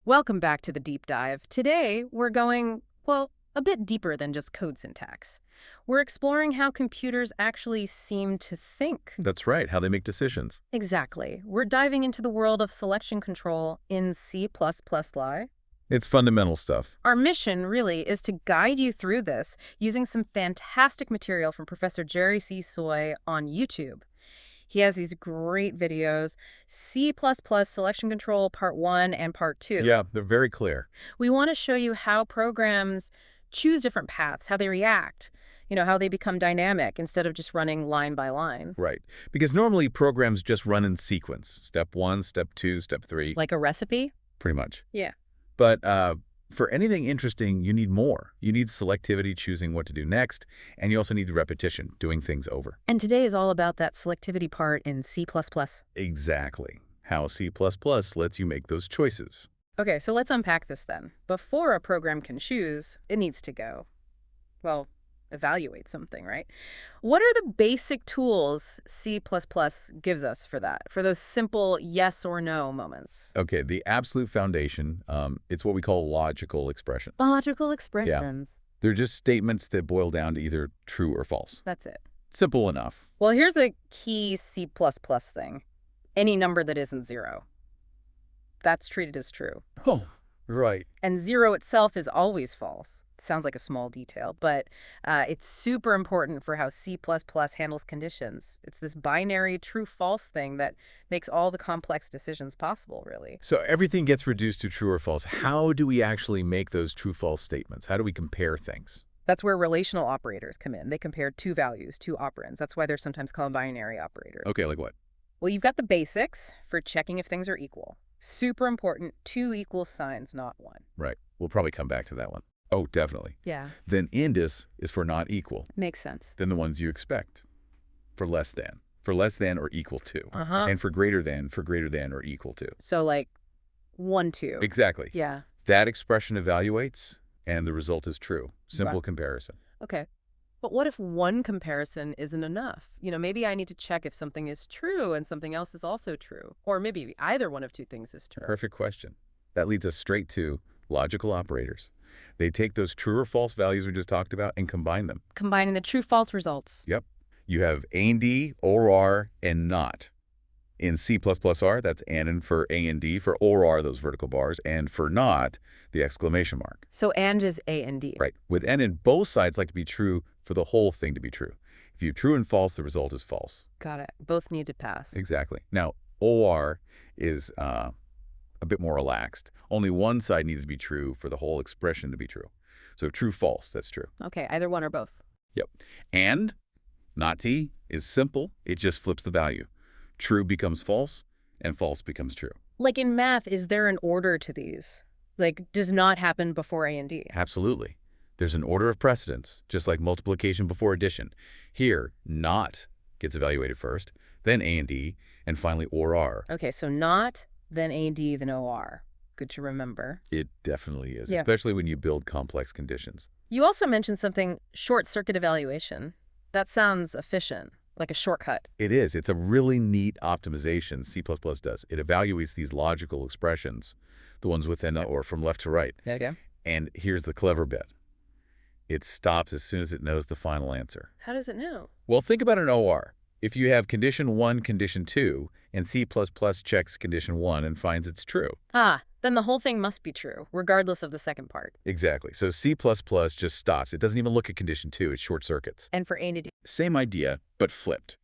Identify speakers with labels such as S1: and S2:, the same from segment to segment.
S1: Welcome back to the deep dive. Today, we're going, well, a bit deeper than just code syntax. We're exploring how computers actually seem to think.
S2: That's right, how they make decisions.
S1: Exactly. We're diving into the world of selection control in C++.
S2: It's fundamental stuff.
S1: Our mission, really, is to guide you through this using some fantastic material from Professor Jerry C. Soy on YouTube. He has these great videos, C++ Selection Control Part 1 and Part 2.
S2: Yeah, they're very clear.
S1: We want to show you how programs choose different paths, how they react, how they become dynamic instead of just running line by line.
S2: Right. Because normally programs just run in sequence. Step 1, step 2, step 3.
S1: Like a recipe?
S2: Pretty much.
S1: Yeah.
S2: But for anything interesting, you need more. You need selectivity, choosing what to do next, and you also need repetition, doing things over.
S1: And today is all about that selectivity part in C++.
S2: Exactly. How C++ lets you make those choices.
S1: Okay, so let's unpack this then. Before a program can choose, it needs to go, well, evaluate something, right? What are the basic tools C++ gives us for that, for those simple yes or no moments?
S2: Okay, the absolute foundation, it's what we call logical expression.
S1: Logical expressions.
S2: They're just statements that boil down to either true or false.
S1: That's it.
S2: Simple enough.
S1: Well, here's a key C++ thing. Any number that isn't 0. That's treated as true.
S2: Oh, right.
S1: And 0 itself is always false. Sounds like a small detail, but it's super important for how C++ handles conditions. It's this binary true-false thing that makes all the complex decisions possible, really.
S2: So everything gets reduced to true or false. How do we actually make those true-false statements? How do we compare things?
S1: That's where relational operators come in. They compare two values, two operands. That's why they're sometimes called binary operators.
S2: Okay, like what?
S1: Well, you've got the basics for checking if things are equal. Super important, 2 equal signs, not 1.
S2: Right. We'll probably come back to that one. Oh, definitely.
S1: Yeah.
S2: Then indis is for not equal.
S1: Makes sense.
S2: Then the ones you expect. For less than or equal to.
S1: Uh-huh.
S2: And for greater than or equal to.
S1: So like 1, 2.
S2: Exactly.
S1: Yeah.
S2: That expression evaluates, and the result is true. Simple
S1: Right.
S2: comparison.
S1: Okay. But what if one comparison isn't enough? Maybe I need to check if something is true and something else is also true. Or maybe either one of two things is true.
S2: Perfect question. That leads us straight to logical operators. They take those true or false values we just talked about and combine them.
S1: Combining the true-false results.
S2: Yep. You have AND, OR, and NOT. In C++R, that's AND for A and D. For OR, those vertical bars. And for NOT, the exclamation mark.
S1: So AND is A and D.
S2: Right. With and both sides like to be true for the whole thing to be true. If you have true and false, the result is false.
S1: Got it. Both need to pass.
S2: Exactly. Now, OR is a bit more relaxed. Only one side needs to be true for the whole expression to be true. So true, false, that's true.
S1: Okay, either one or both.
S2: Yep. And, not T, is simple. It just flips the value. True becomes false, and false becomes true.
S1: Like in math, is there an order to these? Like, does not happen before A and D?
S2: Absolutely. There's an order of precedence, just like multiplication before addition. Here, not gets evaluated first, then A and D, and finally OR.
S1: Okay, so not, then A, D, then OR. Good to remember.
S2: It definitely is,
S1: Yeah.
S2: especially when you build complex conditions.
S1: You also mentioned something, short-circuit evaluation. That sounds efficient, like a shortcut.
S2: It is. It's a really neat optimization C++ does. It evaluates these logical expressions, the ones within or from left to right.
S1: Okay.
S2: And here's the clever bit. It stops as soon as it knows the final answer.
S1: How does it know?
S2: Well, think about an OR. If you have condition 1, condition 2, and C++ checks condition 1 and finds it's true.
S1: Ah, then the whole thing must be true, regardless of the second part.
S2: Exactly. So C++ just stops. It doesn't even look at condition 2. It short circuits.
S1: And for A and D.
S2: Same idea, but flipped.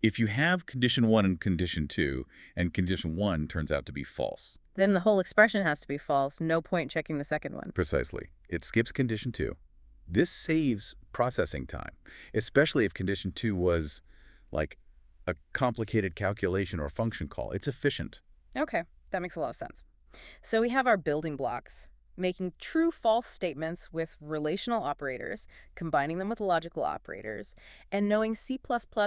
S2: If you have condition 1 and condition 2, and condition 1 turns out to be false.
S1: Then the whole expression has to be false. No point checking the second one.
S2: Precisely. It skips condition 2. This saves processing time, especially if condition 2 was like a complicated calculation or function call. It's efficient.
S1: Okay, that makes a lot of sense. So we have our building blocks, making true-false statements with relational operators, combining them with logical operators, and knowing C++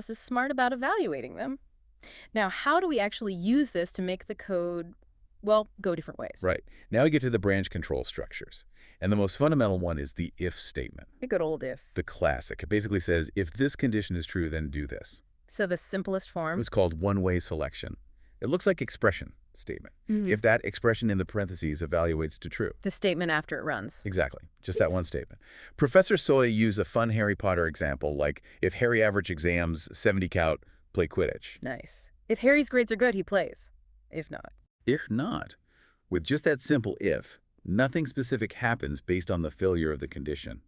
S1: is smart about evaluating them. Now, how do we actually use this to make the code, well, go different ways?
S2: Right. Now we get to the branch control structures. And the most fundamental one is the if statement.
S1: A good old if.
S2: The classic. It basically says, if this condition is true, then do this.
S1: So the simplest form?
S2: It's called one-way selection. It looks like expression. statement.
S1: Mhm.
S2: If that expression in the parentheses evaluates to true.
S1: The statement after it runs.
S2: Exactly. Just that one statement. Professor Soy used a fun Harry Potter example, like if Harry average exams 70 count, play Quidditch.
S1: Nice. If Harry's grades are good, he plays. If not.
S2: If not, with just that simple if, nothing specific happens based on the failure of the condition.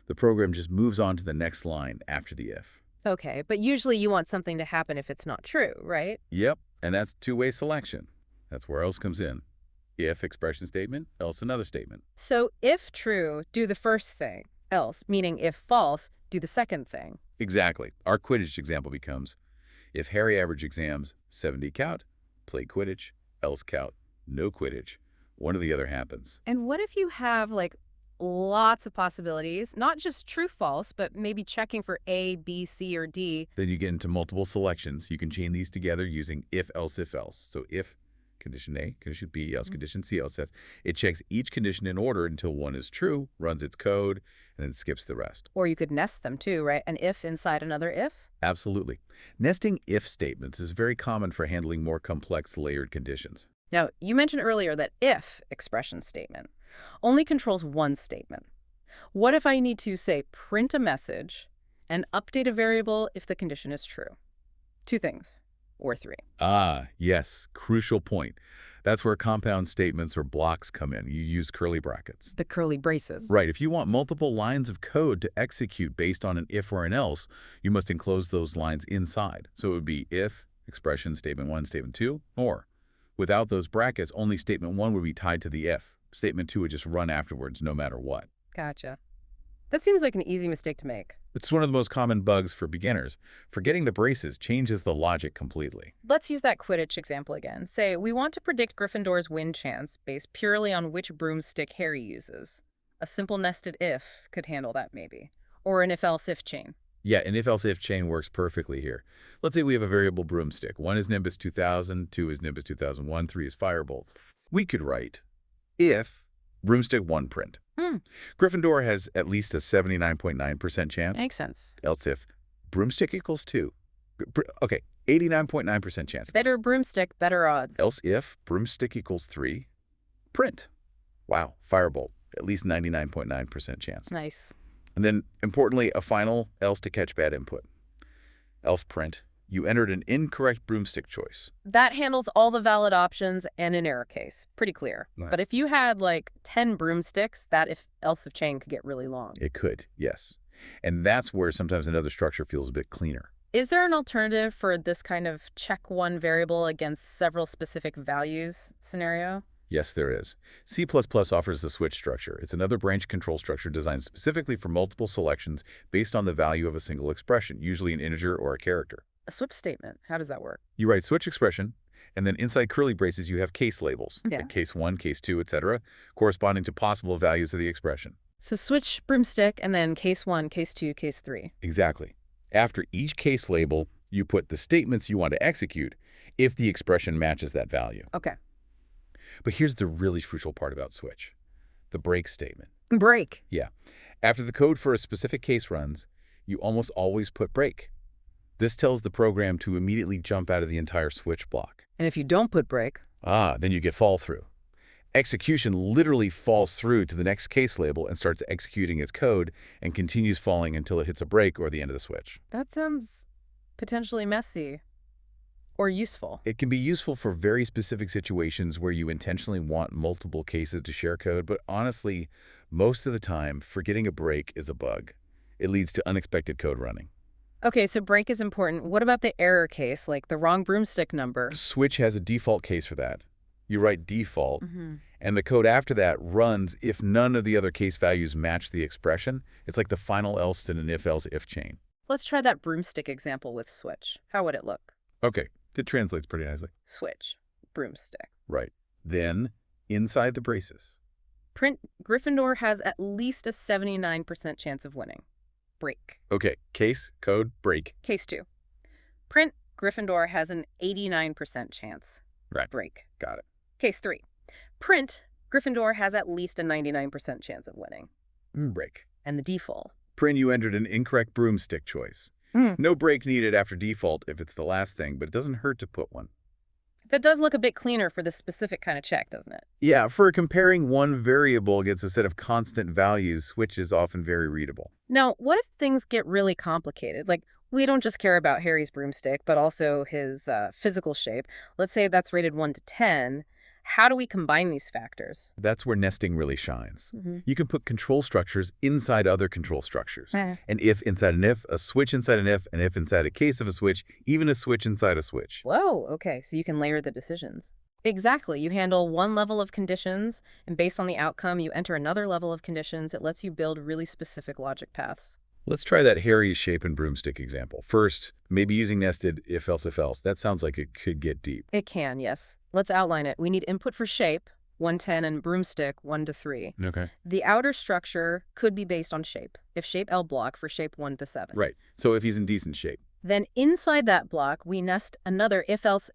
S2: The program just moves on to the next line after the if.
S1: Okay, but usually you want something to happen if it's not true, right?
S2: Yep, and that's two-way selection. That's where else comes in. If expression statement, else another statement.
S1: So if true, do the first thing. Else, meaning if false, do the second thing.
S2: Exactly. Our Quidditch example becomes, if Harry average exams 70 count, play Quidditch, else count, no Quidditch. One or the other happens.
S1: And what if you have, like, lots of possibilities, not just true, false, but maybe checking for A, B, C, or D?
S2: Then you get into multiple selections. You can chain these together using if, else. So if condition A, condition B, else condition C, else. It checks each condition in order until one is true, runs its code, and then skips the rest.
S1: Or you could nest them too, right? An if inside another if?
S2: Absolutely. Nesting if statements is very common for handling more complex layered conditions.
S1: Now, you mentioned earlier that if expression statement only controls one statement. What if I need to, say, print a message and update a variable if the condition is true? Two things, or three.
S2: Ah, yes, crucial point. That's where compound statements or blocks come in. You use curly brackets.
S1: The curly braces.
S2: Right, if you want multiple lines of code to execute based on an if or an else, you must enclose those lines inside. So it would be if, expression, statement 1, statement 2, or. Without those brackets, only statement 1 would be tied to the if. Statement 2 would just run afterwards no matter what.
S1: Gotcha. That seems like an easy mistake to make.
S2: It's one of the most common bugs for beginners. Forgetting the braces changes the logic completely.
S1: Let's use that Quidditch example again. Say, we want to predict Gryffindor's win chance based purely on which broomstick Harry uses. A simple nested if could handle that maybe. Or an if-else-if chain.
S2: Yeah, an if-else-if chain works perfectly here. Let's say we have a variable broomstick. 1 is Nimbus 2000, 2 is Nimbus 2001, 3 is Firebolt. We could write if broomstick 1 print. Gryffindor has at least a 79.9% chance.
S1: Makes sense.
S2: Else if broomstick equals 2. Okay, 89.9% chance.
S1: Better broomstick, better odds.
S2: Else if broomstick equals 3, print. Wow, Firebolt, at least 99.9% chance.
S1: Nice.
S2: And then, importantly, a final else to catch bad input. Else print, you entered an incorrect broomstick choice.
S1: That handles all the valid options and an error case. Pretty clear.
S2: Right.
S1: But if you had like 10 broomsticks, that if-else-if chain could get really long.
S2: It could, yes. And that's where sometimes another structure feels a bit cleaner.
S1: Is there an alternative for this kind of check one variable against several specific values scenario?
S2: Yes, there is. C++ offers the switch structure. It's another branch control structure designed specifically for multiple selections based on the value of a single expression, usually an integer or a character.
S1: A switch statement. How does that work?
S2: You write switch expression, and then inside curly braces you have case labels,
S1: Yeah.
S2: like case 1, case 2, etc., corresponding to possible values of the expression.
S1: So switch broomstick and then case 1, case 2, case 3.
S2: Exactly. After each case label, you put the statements you want to execute if the expression matches that value.
S1: Okay.
S2: But here's the really crucial part about switch. The break statement.
S1: Break.
S2: Yeah. After the code for a specific case runs, you almost always put break. This tells the program to immediately jump out of the entire switch block.
S1: And if you don't put break?
S2: Then you get fall through. Execution literally falls through to the next case label and starts executing its code and continues falling until it hits a break or the end of the switch.
S1: That sounds potentially messy. Or useful.
S2: It can be useful for very specific situations where you intentionally want multiple cases to share code, but honestly, most of the time, forgetting a break is a bug. It leads to unexpected code running.
S1: Okay, so break is important. What about the error case, like the wrong broomstick number?
S2: Switch has a default case for that. You write default, and the code after that runs if none of the other case values match the expression. It's like the final else in an if-else-if chain.
S1: Let's try that broomstick example with switch. How would it look?
S2: Okay, it translates pretty nicely.
S1: Switch, broomstick.
S2: Right. Then, inside the braces.
S1: Print, Gryffindor has at least a 79% chance of winning. Break.
S2: Okay, case, code, break.
S1: Case 2. Print, Gryffindor has an 89% chance.
S2: Right.
S1: Break.
S2: Got it.
S1: Case 3. Print, Gryffindor has at least a 99% chance of winning.
S2: Break.
S1: And the default.
S2: Print, you entered an incorrect broomstick choice. No break needed after default if it's the last thing, but it doesn't hurt to put one.
S1: That does look a bit cleaner for this specific kind of check, doesn't it?
S2: Yeah, for comparing one variable against a set of constant values, switch is often very readable.
S1: Now, what if things get really complicated? Like, we don't just care about Harry's broomstick, but also his physical shape. Let's say that's rated 1 to 10. How do we combine these factors?
S2: That's where nesting really shines.
S1: Hmm.
S2: You can put control structures inside other control structures.
S1: Eh.
S2: An if inside an if, a switch inside an if inside a case of a switch, even a switch inside a switch.
S1: Whoa, okay, so you can layer the decisions. Exactly. You handle one level of conditions, and based on the outcome, you enter another level of conditions. It lets you build really specific logic paths.
S2: Let's try that Harry's shape and broomstick example. First, maybe using nested if-else. That sounds like it could get deep.
S1: It can, yes. Let's outline it. We need input for shape, 110, and broomstick, 1 to 3.
S2: Okay.
S1: The outer structure could be based on shape. If shape L block for shape 1 to 7.
S2: Right. So if he's in decent shape.
S1: Then inside that block, we nest another if-else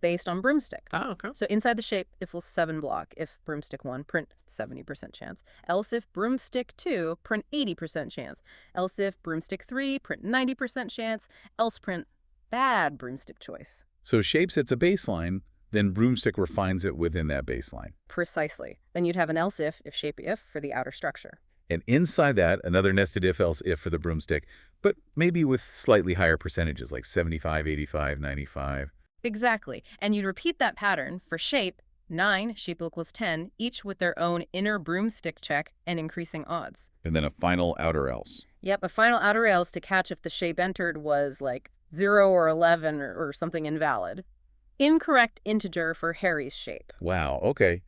S1: based on broomstick.
S2: Oh, okay.
S1: So inside the shape, if will 7 block, if broomstick 1, print 70% chance. Else if broomstick 2, print 80% chance. Else if broomstick 3, print 90% chance. Else print bad broomstick choice.
S2: So shape sets a baseline, then broomstick refines it within that baseline.
S1: Precisely. Then you'd have an else if shape if for the outer structure.
S2: And inside that, another nested if-else if for the broomstick, but maybe with slightly higher percentages like 75, 85, 95.
S1: Exactly. And you'd repeat that pattern for shape, 9, shape equals 10, each with their own inner broomstick check and increasing odds.
S2: And then a final outer else.
S1: Yep, a final outer else to catch if the shape entered was like 0 or 11 or something invalid. Incorrect integer for Harry's shape.
S2: Wow, okay.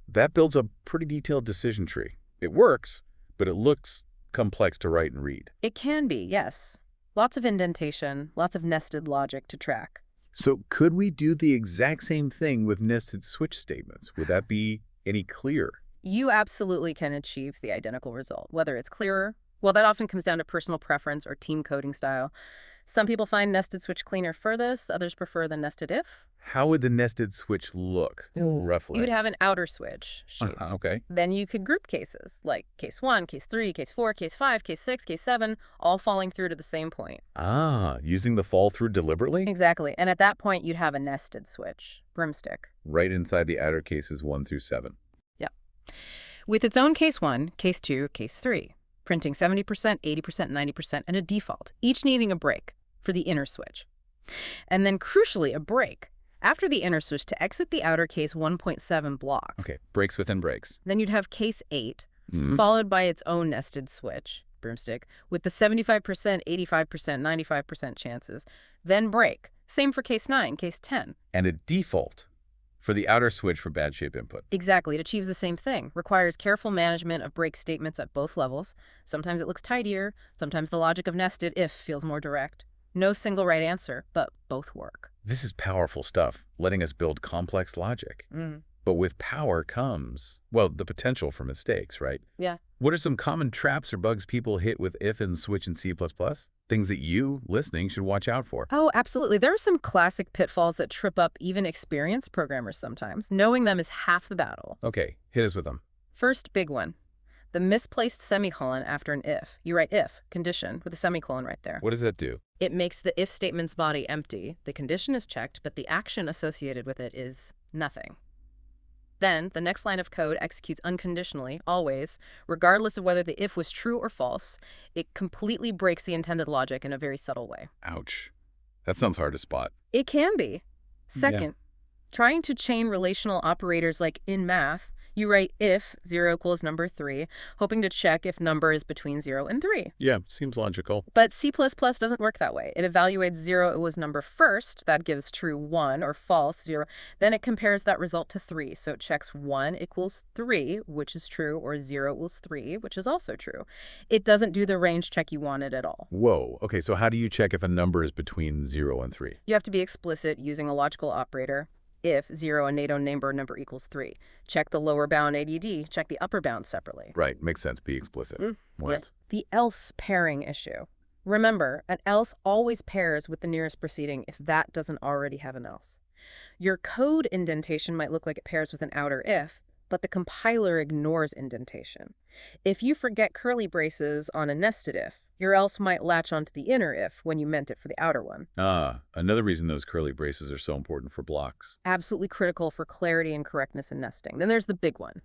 S2: That builds a pretty detailed decision tree. It works, but it looks complex to write and read.
S1: It can be, yes. Lots of indentation, lots of nested logic to track.
S2: So could we do the exact same thing with nested switch statements? Would that be any clearer?
S1: You absolutely can achieve the identical result, whether it's clearer. Well, that often comes down to personal preference or team coding style. Some people find nested switch cleaner for this, others prefer the nested if.
S2: How would the nested switch look, roughly?
S1: You would have an outer switch shape.
S2: Okay.
S1: Then you could group cases, like case 1, case 3, case 4, case 5, case 6, case 7, all falling through to the same point.
S2: Ah, using the fall through deliberately?
S1: Exactly. And at that point, you'd have a nested switch, broomstick.
S2: Right inside the outer cases 1 through 7.
S1: Yep. With its own case 1, case 2, case 3, printing 70%, 80%, 90%, and a default, each needing a break for the inner switch. And then crucially, a break after the inner switch to exit the outer case 1.7 block.
S2: Okay, breaks within breaks.
S1: Then you'd have case 8, followed by its own nested switch, broomstick, with the 75%, 85%, 95% chances. Then break. Same for case 9, case 10.
S2: And a default for the outer switch for bad shape input.
S1: Exactly. It achieves the same thing. Requires careful management of break statements at both levels. Sometimes it looks tidier. Sometimes the logic of nested if feels more direct. No single right answer, but both work.
S2: This is powerful stuff, letting us build complex logic. But with power comes, well, the potential for mistakes, right?
S1: Yeah.
S2: What are some common traps or bugs people hit with if and switch in C++? Things that you, listening, should watch out for.
S1: Oh, absolutely. There are some classic pitfalls that trip up even experienced programmers sometimes. Knowing them is half the battle.
S2: Okay, hit us with them.
S1: First big one. The misplaced semicolon after an if. You write if, condition, with a semicolon right there.
S2: What does that do?
S1: It makes the if statement's body empty. The condition is checked, but the action associated with it is nothing. Then, the next line of code executes unconditionally, always, regardless of whether the if was true or false. It completely breaks the intended logic in a very subtle way.
S2: Ouch. That sounds hard to spot.
S1: It can be. Second, trying to chain relational operators like in math, you write if 0 equals number 3, hoping to check if number is between 0 and 3.
S2: Yeah, seems logical.
S1: But C++ doesn't work that way. It evaluates 0, it was number first, that gives true 1, or false 0. Then it compares that result to 3. So it checks 1 equals 3, which is true, or 0 equals 3, which is also true. It doesn't do the range check you wanted at all.
S2: Whoa. Okay, so how do you check if a number is between 0 and 3?
S1: You have to be explicit using a logical operator. If 0 a NATO number equals 3. Check the lower bound ADD, check the upper bound separately.
S2: Right, makes sense. Be explicit. What?
S1: The else pairing issue. Remember, an else always pairs with the nearest preceding if that doesn't already have an else. Your code indentation might look like it pairs with an outer if, but the compiler ignores indentation. If you forget curly braces on a nested if, Your else might latch onto the inner if when you meant it for the outer one.
S2: Ah, another reason those curly braces are so important for blocks.
S1: Absolutely critical for clarity and correctness in nesting. Then there's the big one,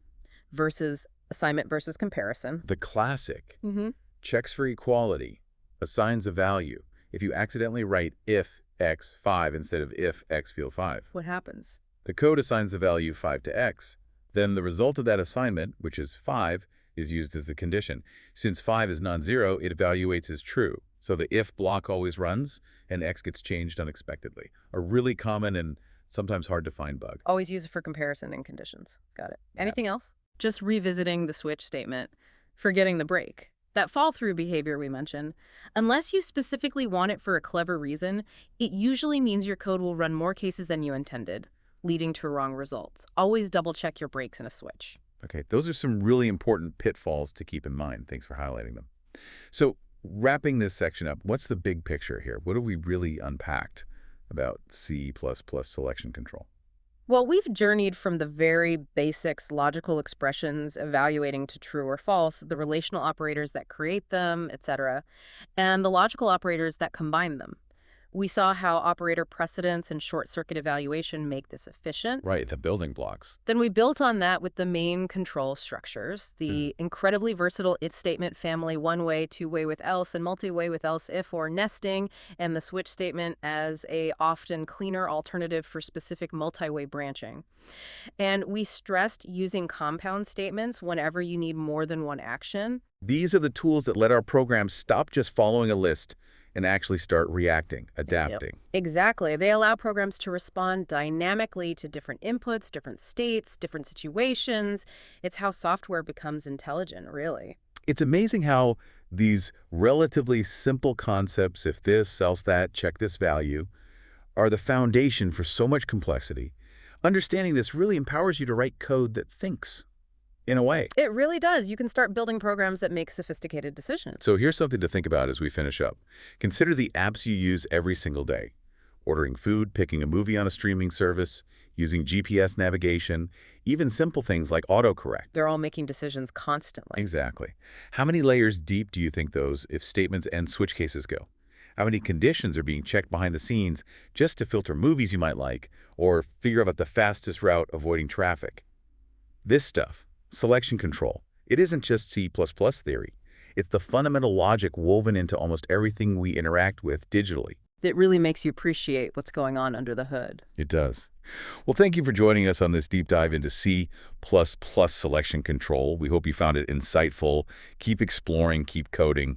S1: versus assignment versus comparison.
S2: The classic
S1: Mm-hmm.
S2: checks for equality, assigns a value. If you accidentally write if x 5 instead of if x field 5,
S1: What happens?
S2: the code assigns the value 5 to x. Then the result of that assignment, which is 5, is used as the condition. Since 5 is non-zero, it evaluates as true. So the if block always runs, and x gets changed unexpectedly. A really common and sometimes hard to find bug.
S1: Always use it for comparison and conditions. Got it.
S2: Yeah.
S1: Anything else? Just revisiting the switch statement, forgetting the break. That fall-through behavior we mentioned, unless you specifically want it for a clever reason, it usually means your code will run more cases than you intended, leading to wrong results. Always double-check your breaks in a switch.
S2: Okay, those are some really important pitfalls to keep in mind. Thanks for highlighting them. So wrapping this section up, what's the big picture here? What have we really unpacked about C++ selection control?
S1: Well, we've journeyed from the very basics, logical expressions, evaluating to true or false, the relational operators that create them, etc., and the logical operators that combine them. We saw how operator precedence and short-circuit evaluation make this efficient.
S2: Right, the building blocks.
S1: Then we built on that with the main control structures,
S2: Mhm.
S1: the incredibly versatile if statement family, one-way, two-way with else, and multi-way with else if or nesting, and the switch statement as a often cleaner alternative for specific multi-way branching. And we stressed using compound statements whenever you need more than one action.
S2: These are the tools that let our program stop just following a list and actually start reacting, adapting.
S1: Exactly. They allow programs to respond dynamically to different inputs, different states, different situations. It's how software becomes intelligent, really.
S2: It's amazing how these relatively simple concepts, if this, else that, check this value, are the foundation for so much complexity. Understanding this really empowers you to write code that thinks, in a way.
S1: It really does. You can start building programs that make sophisticated decisions.
S2: So here's something to think about as we finish up. Consider the apps you use every single day. Ordering food, picking a movie on a streaming service, using GPS navigation, even simple things like autocorrect.
S1: They're all making decisions constantly.
S2: Exactly. How many layers deep do you think those if statements and switch cases go? How many conditions are being checked behind the scenes just to filter movies you might like or figure out the fastest route avoiding traffic? This stuff, selection control, it isn't just C++ theory. It's the fundamental logic woven into almost everything we interact with digitally.
S1: It really makes you appreciate what's going on under the hood.
S2: It does. Well, thank you for joining us on this deep dive into C++ selection control. We hope you found it insightful. Keep exploring, keep coding.